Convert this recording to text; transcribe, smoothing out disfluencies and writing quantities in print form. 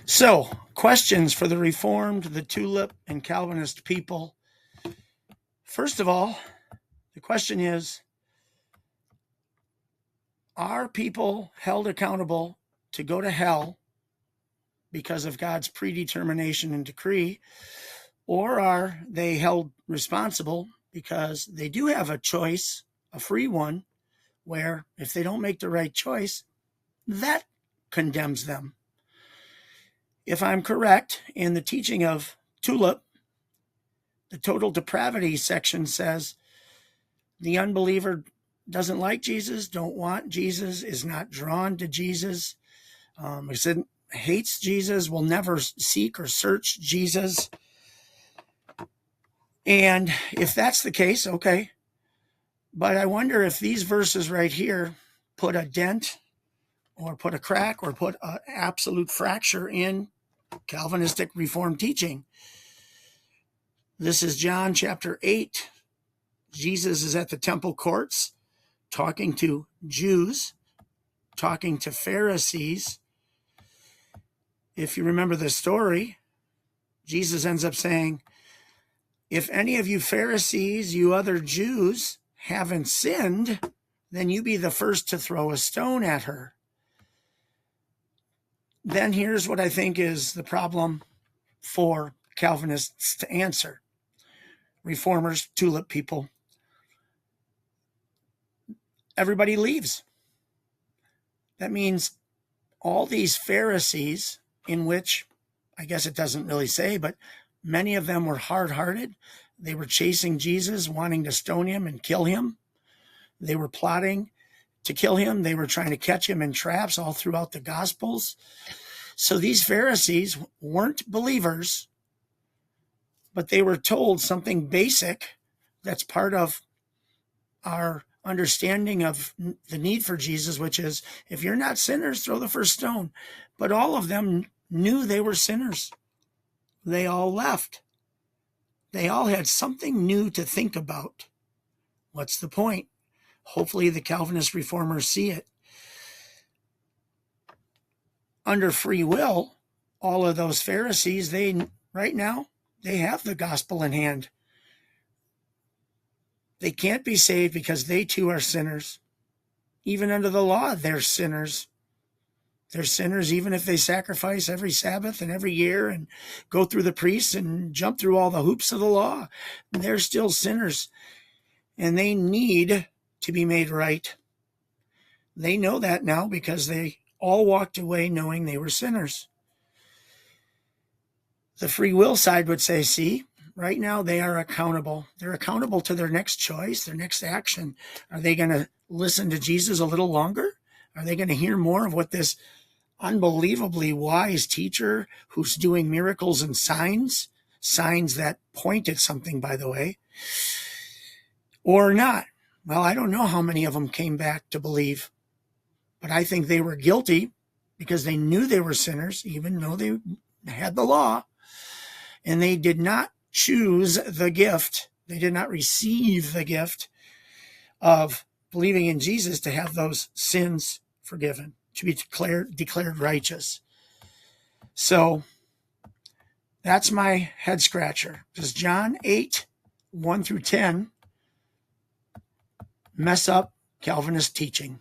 So, questions for the Reformed, the Tulip, and Calvinist people. First of all, the question is, are people held accountable to go to hell because of God's predetermination and decree, or are they held responsible because they do have a choice, a free one, where if they don't make the right choice, that condemns them? If I'm correct in the teaching of Tulip, the total depravity section says the unbeliever doesn't like Jesus, don't want Jesus, is not drawn to Jesus, hates Jesus, will never seek or search Jesus. And if that's the case, okay. But I wonder if these verses right here put a dent or put a crack or put an absolute fracture in Calvinistic Reformed teaching. This is John chapter 8. Jesus is at the temple courts talking to Jews, talking to Pharisees. If you remember the story, Jesus ends up saying, if any of you Pharisees, you other Jews, haven't sinned, then you be the first to throw a stone at her. Then here's what I think is the problem for Calvinists to answer. Reformers, Tulip people. Everybody leaves. That means all these Pharisees, in which I guess it doesn't really say, but many of them were hard-hearted. They were chasing Jesus, wanting to stone him and kill him. They were plotting to kill him. They were trying to catch him in traps all throughout the Gospels. So these Pharisees weren't believers, but they were told something basic that's part of our understanding of the need for Jesus, which is, if you're not sinners, throw the first stone. But all of them knew they were sinners. They all left. They all had something new to think about. What's the point? Hopefully the Calvinist reformers see it. Under free will, all of those Pharisees, right now, they have the gospel in hand. They can't be saved because they too are sinners. Even under the law, they're sinners. They're sinners even if they sacrifice every Sabbath and every year and go through the priests and jump through all the hoops of the law. They're still sinners, and they need to be made right. They know that now because they all walked away knowing they were sinners. The free will side would say, see, right now they are accountable. They're accountable to their next choice, their next action. Are they going to listen to Jesus a little longer? Are they going to hear more of what this unbelievably wise teacher who's doing miracles and signs that point at something, by the way, or not? Well, I don't know how many of them came back to believe, but I think they were guilty because they knew they were sinners, even though they had the law, and they did not choose the gift. They did not receive the gift of believing in Jesus to have those sins forgiven, to be declared righteous. So that's my head scratcher. Does John 8, 1 through 10 mess up Calvinist teaching?